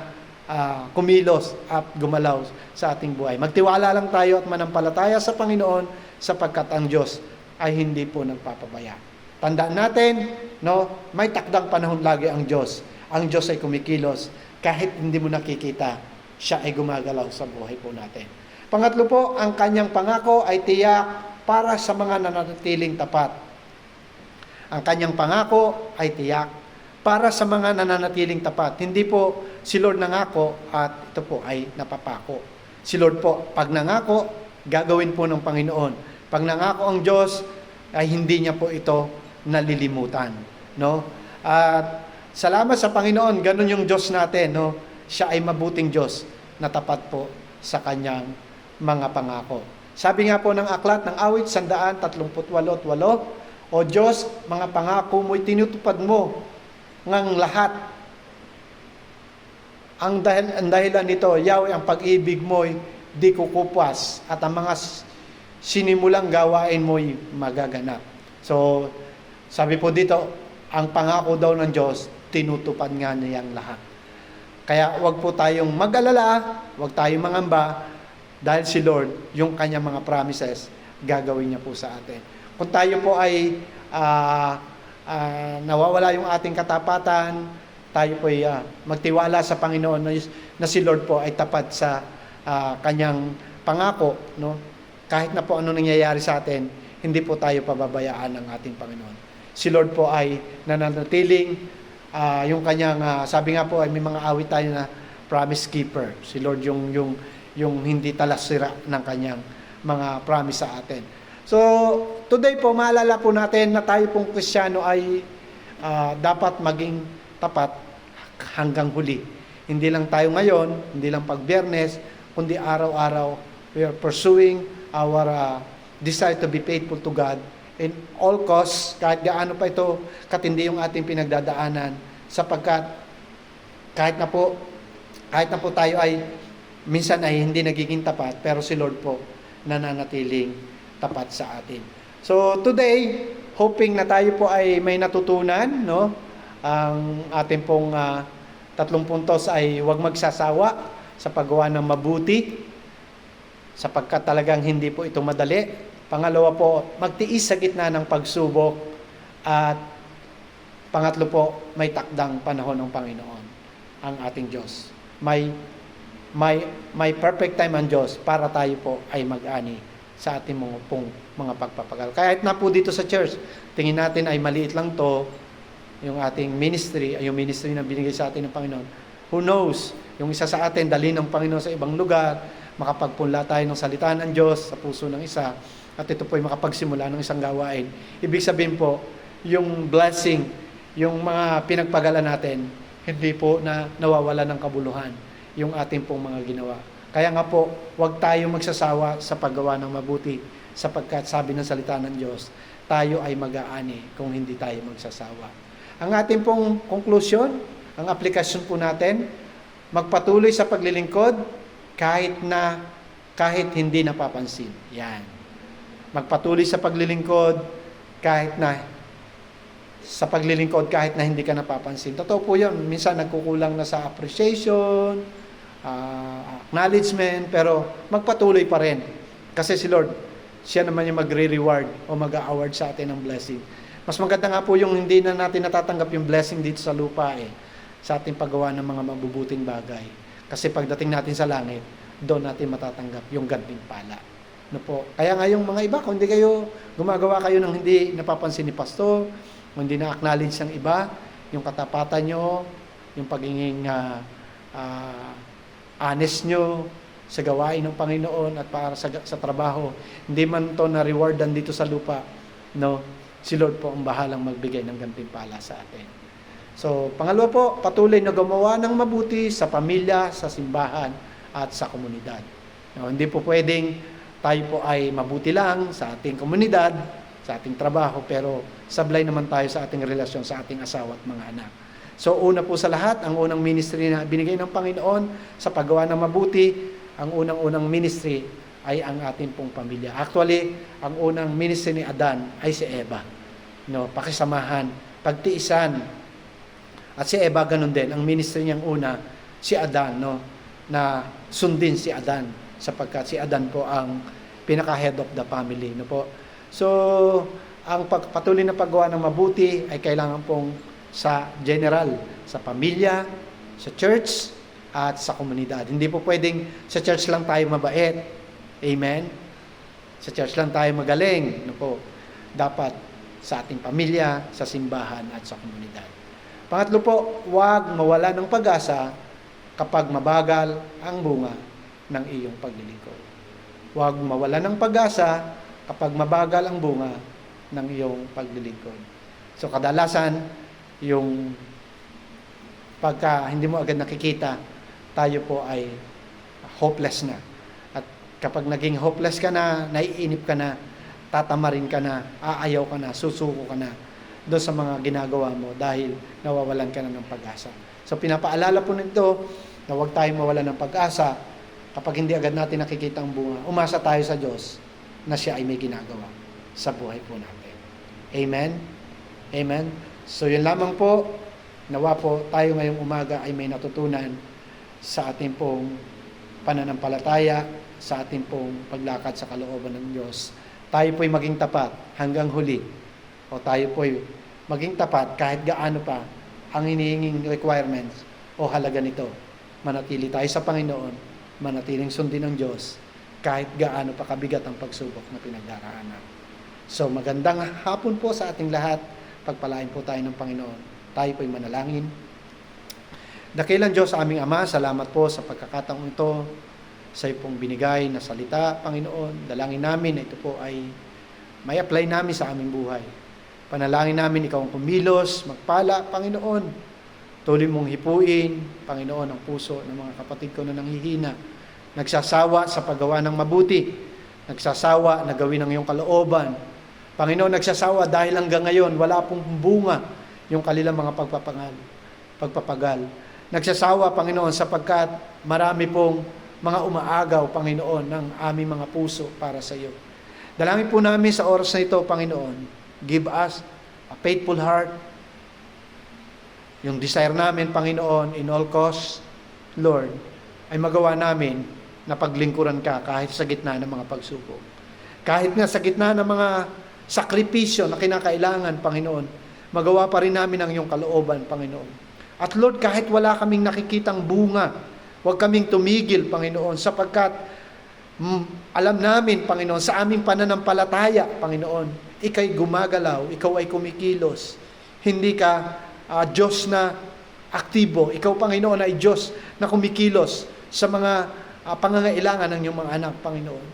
kumilos at gumalaw sa ating buhay. Magtiwala lang tayo at manampalataya sa Panginoon sapagkat ang Diyos ay hindi po nagpapabaya. Tandaan natin, no, may takdang panahon lagi ang Diyos. Ang Diyos ay kumikilos. Kahit hindi mo nakikita, siya ay gumagalaw sa buhay po natin. Pangatlo po, ang kanyang pangako ay tiyak para sa mga nananatiling tapat. Ang kanyang pangako ay tiyak para sa mga nananatiling tapat. Hindi po si Lord nangako at ito po ay napapako. Si Lord po, pag nangako, gagawin po ng Panginoon. Pag nangako ang Diyos, ay hindi niya po ito nalilimutan. No? At salamat sa Panginoon, ganun yung Diyos natin. No? Siya ay mabuting Diyos na tapat po sa kanyang mga pangako. Sabi nga po ng aklat ng awit 138:8, O Diyos, mga pangako mo'y tinutupad mo ngang lahat. Ang dahilan nito, Yahweh, ang pag-ibig mo'y di kukupas at ang mga sinimulang gawain mo'y magaganap. So, sabi po dito, ang pangako daw ng Diyos, tinutupad nga niyang lahat. Kaya wag po tayong mag-alala, wag tayong mangamba, dahil si Lord, yung kanyang mga promises, gagawin niya po sa atin. Kung tayo po ay nawawala yung ating katapatan, tayo po ay magtiwala sa Panginoon na si Lord po ay tapat sa kanyang pangako, no? Kahit na po ano nangyayari sa atin, hindi po tayo pababayaan ng ating Panginoon. Si Lord po ay nananatiling yung kanyang sabi nga po ay may mga awit tayo na promise keeper. Si Lord yung hindi talasira ng kanyang mga promise sa atin. So, today po, maalala po natin na tayo pong Kristiyano ay dapat maging tapat hanggang huli. Hindi lang tayo ngayon, hindi lang pag Biyernes, kundi araw-araw, we are pursuing our desire to be faithful to God in all costs, kahit gaano pa ito katindi yung ating pinagdadaanan, sapagkat kahit na po tayo ay minsan ay hindi nagiging tapat, pero si Lord po nananatiling tapat sa atin. So today, hoping na tayo po ay may natutunan, no? Ang ating pong 3 puntos ay huwag magsasawa sa paggawa ng mabuti, sapagkat talagang hindi po ito madali. Pangalawa po, magtiis sa gitna ng pagsubok. At pangatlo po, may takdang panahon ng Panginoon, ang ating Diyos. May perfect time ang Diyos para tayo po ay mag-ani sa ating mga pagpapagal. Kahit na po dito sa church, tingin natin ay maliit lang to, yung ating ministry, yung ministry na binigay sa atin ng Panginoon. Who knows? Yung isa sa atin, dali ng Panginoon sa ibang lugar, makapagpunla tayo ng salita ng Diyos sa puso ng isa, at ito po ay makapagsimula ng isang gawain. Ibig sabihin po, yung blessing, yung mga pinagpagalan natin, hindi po na nawawala ng kabuluhan yung ating pong mga ginawa. Kaya nga po, huwag tayo magsasawa sa paggawa ng mabuti, sapagkat sabi ng salita ng Diyos, tayo ay mag-aani kung hindi tayo magsasawa. Ang ating pong conclusion, ang aplikasyon po natin, magpatuloy sa paglilingkod kahit hindi napapansin. Yan. Magpatuloy sa paglilingkod kahit hindi ka napapansin. Totoo po yun. Minsan nagkukulang na sa appreciation, acknowledgement, pero magpatuloy pa rin. Kasi si Lord, siya naman yung magre-reward o mag-award sa atin ng blessing. Mas maganda nga po yung hindi na natin natatanggap yung blessing dito sa lupa sa ating paggawa ng mga mabubuting bagay. Kasi pagdating natin sa langit, doon natin matatanggap yung gantimpala. No po. Kaya nga yung mga iba, kung hindi kayo gumagawa kayo ng hindi napapansin ni pastor, kung hindi na-acknowledge ng iba, yung katapatan nyo, yung pagiging honest nyo sa gawain ng Panginoon at para sa trabaho, hindi man to na-rewardan dito sa lupa, no? Si Lord po ang bahalang magbigay ng gantimpala sa atin. So, pangalawa po, patuloy na gumawa ng mabuti sa pamilya, sa simbahan, at sa komunidad. No, hindi po pwedeng tayo po ay mabuti lang sa ating komunidad, sa ating trabaho, pero sablay naman tayo sa ating relasyon sa ating asawa at mga anak. So, una po sa lahat, ang unang ministry na binigay ng Panginoon sa paggawa ng mabuti, ang unang-unang ministry ay ang ating pong pamilya. Actually, ang unang ministry ni Adan ay si Eva. No, pakisamahan, pagtiisan. At si Eva ganun din, ang ministry niyang una, si Adan, no, na sundin si Adan, sapagkat si Adan po ang pinaka-head of the family. No po. So, ang patuloy na paggawa ng mabuti ay kailangan pong sa general, sa pamilya, sa church, at sa komunidad. Hindi po pwedeng sa church lang tayo mabait. Amen? Sa church lang tayo magaling. No po. Dapat sa ating pamilya, sa simbahan, at sa komunidad. Pangatlo po, huwag mawala ng pag-asa kapag mabagal ang bunga ng iyong paglilingkod. Huwag mawala ng pag-asa kapag mabagal ang bunga ng iyong paglilingkod. So kadalasan, yung pagka hindi mo agad nakikita, tayo po ay hopeless na. At kapag naging hopeless ka na, naiinip ka na, tatamarin ka na, aayaw ka na, susuko ka na doon sa mga ginagawa mo dahil nawawalan ka na ng pag-asa. So pinapaalala po nito na huwag tayong mawalan ng pag-asa kapag hindi agad natin nakikita ang bunga. Umasa tayo sa Diyos na siya ay may ginagawa sa buhay po natin. Amen? Amen? So yun lamang po, nawa po tayo ngayong umaga ay may natutunan sa ating pong pananampalataya, sa ating pong paglakad sa kalooban ng Diyos. Tayo po'y maging tapat hanggang huli. O tayo po'y maging tapat kahit gaano pa ang hinihinging requirements o halaga nito. Manatili tayo sa Panginoon, manatiling sundin ng Diyos, kahit gaano pa kabigat ang pagsubok na pinagdaraanan. So magandang hapon po sa ating lahat. Pagpalain po tayo ng Panginoon. Tayo po'y manalangin. Dakilang Diyos, aming Ama, salamat po sa pagkakataong ito, sa iyong binigay na salita, Panginoon. Dalangin namin na ito po ay may apply namin sa aming buhay. Panalangin namin ikaw ang kumilos, magpala, Panginoon. Tuloy mong hipuin, Panginoon, ang puso ng mga kapatid ko na nanghihina. Nagsasawa sa paggawa ng mabuti. Nagsasawa na gawin ang iyong kalooban. Panginoon, nagsasawa dahil hanggang ngayon wala pong bunga yung kanilang mga pagpapagal. Nagsasawa, Panginoon, sapagkat marami pong mga umaagaw, Panginoon, ng aming mga puso para sa iyo. Dalangin po namin sa oras na ito, Panginoon, give us a faithful heart. Yung desire namin, Panginoon, in all costs, Lord, ay magawa namin na paglingkuran ka kahit sa gitna ng mga pagsubok. Kahit nga sa gitna ng mga sakripisyo na kinakailangan, Panginoon, magawa pa rin namin ang iyong kalooban, Panginoon. At Lord, kahit wala kaming nakikitang bunga, huwag kaming tumigil, Panginoon, sapagkat alam namin, Panginoon, sa aming pananampalataya, Panginoon, ikaw'y gumagalaw, ikaw ay kumikilos. Hindi ka Diyos na aktibo. Ikaw, Panginoon, ay Diyos na kumikilos sa mga pangangailangan ng iyong mga anak, Panginoon.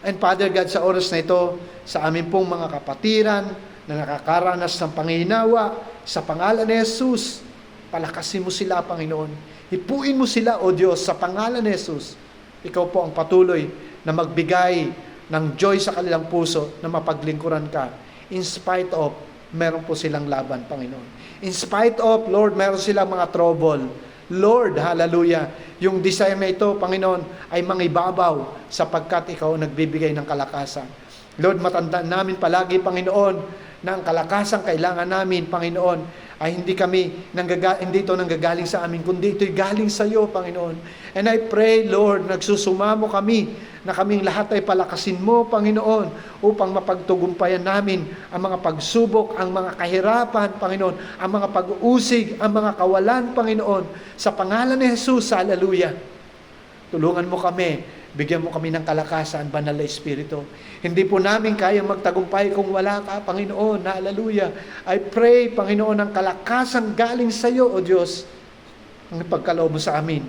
And Father God, sa oras na ito, sa amin pong mga kapatiran na nakakaranas ng pangihinawa, Sa pangalan ni Jesus, palakasin mo sila, Panginoon. Hipuin mo sila, O Diyos, sa pangalan ni Jesus. Ikaw po ang patuloy na magbigay ng joy sa kanilang puso na mapaglingkuran ka. In spite of, meron po silang laban, Panginoon. In spite of, Lord, meron silang mga trouble. Lord, hallelujah, yung desire na ito, Panginoon, ay mangibabaw sapagkat ikaw nagbibigay ng kalakasan. Lord, matandaan namin palagi, Panginoon, na ang kalakasan kailangan namin, Panginoon, ay hindi ito nanggagaling sa amin, kundi ito'y galing sa iyo, Panginoon. And I pray, Lord, nagsusumamo kami, na kaming lahat ay palakasin mo, Panginoon, upang mapagtugumpayan namin ang mga pagsubok, ang mga kahirapan, Panginoon, ang mga pag-uusig, ang mga kawalan, Panginoon, sa pangalan ni Jesus, hallelujah. Tulungan mo kami, bigyan mo kami ng kalakasan, Banal na Espiritu. Hindi po namin kayang magtagumpay kung wala ka, Panginoon. Hallelujah. I pray, Panginoon, ng kalakasan galing sa iyo, O Diyos, ang pagkaloob mo sa amin.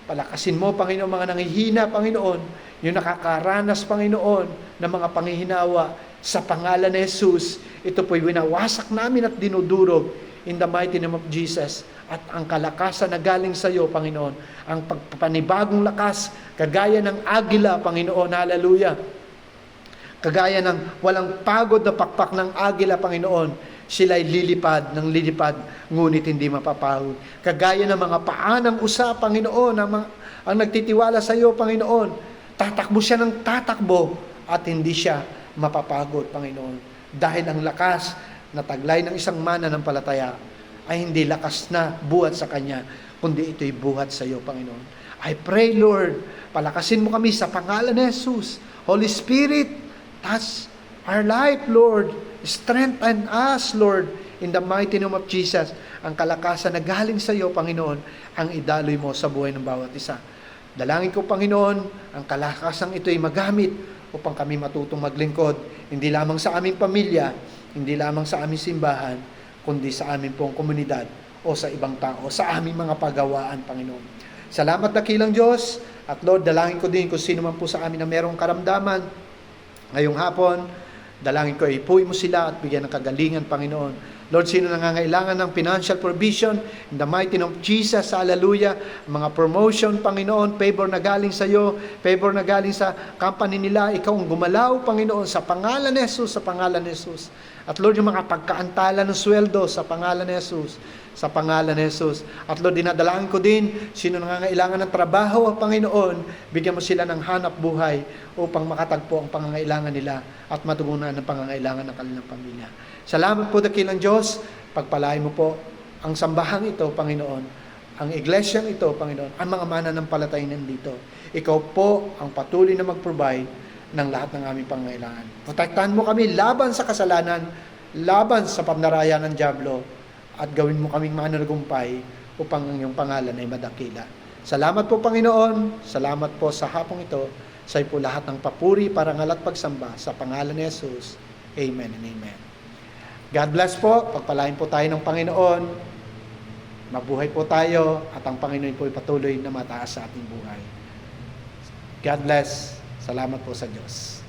Palakasin mo, Panginoon, mga nanghihina, Panginoon, yung nakakaranas, Panginoon, ng mga panghihinawa sa pangalan ni Jesus. Ito po'y winawasak namin at dinudurog in the mighty name of Jesus. At ang kalakasan na galing sa iyo, Panginoon, ang pagpanibagong lakas, kagaya ng agila, Panginoon, hallelujah. Kagaya ng walang pagod na pakpak ng agila, Panginoon, sila'y lilipad ng lilipad, ngunit hindi mapapagod. Kagaya ng mga paanang usa, Panginoon, ang nagtitiwala sa iyo, Panginoon, tatakbo siya ng tatakbo at hindi siya mapapagod, Panginoon. Dahil ang lakas na taglay ng isang mananampalataya ay hindi lakas na buhat sa Kanya, kundi ito'y buhat sa iyo, Panginoon. I pray, Lord, palakasin mo kami sa pangalan ni Jesus. Holy Spirit, touch our life, Lord. Strengthen us, Lord, in the mighty name of Jesus. Ang kalakasan na galing sa iyo, Panginoon, ang idaloy mo sa buhay ng bawat isa. Dalangin ko, Panginoon, ang kalakasang ito'y magamit upang kami matutong maglingkod, hindi lamang sa aming pamilya, hindi lamang sa aming simbahan, kundi sa aming pong komunidad o sa ibang tao, sa aming mga pagawaan, Panginoon. Salamat dakilang Diyos, at Lord, dalangin ko din kung sino man po sa amin na merong karamdaman ngayong hapon, dalangin ko, ipuwi mo sila at bigyan ng kagalingan, Panginoon. Lord, sino nangangailangan ng financial provision, in the mighty name of Jesus, hallelujah, mga promotion, Panginoon, favor na galing sa iyo, favor na galing sa company nila, ikaw ang gumalaw, Panginoon, sa pangalan ni Jesus, sa pangalan ni Jesus. At Lord, yung mga pagkaantala ng sweldo, sa pangalan ni Jesus, sa pangalan ni Jesus. At Lord, dinadalangin ko din, sino nangangailangan ng trabaho, Panginoon, bigyan mo sila ng hanap buhay upang makatagpo ang pangangailangan nila at matugunan ang pangangailangan ng kanilang pamilya. Salamat po dakilang Diyos, pagpalain mo po ang sambahang ito, Panginoon, ang iglesyang ito, Panginoon, ang mga mananampalatay nandito. Ikaw po ang patuloy na mag-provide ng lahat ng aming pangangailangan. Protektahan mo kami laban sa kasalanan, laban sa pamnaraya ng dyablo, at gawin mo kaming mananagumpay upang ang iyong pangalan ay madakila. Salamat po, Panginoon. Salamat po sa hapong ito. Sa po lahat ng papuri, parangal at pagsamba sa pangalan ni Jesus. Amen and amen. God bless po. Pagpalain po tayo ng Panginoon. Mabuhay po tayo at ang Panginoon po ay patuloy na mataas sa ating buhay. God bless. Salamat po sa Diyos.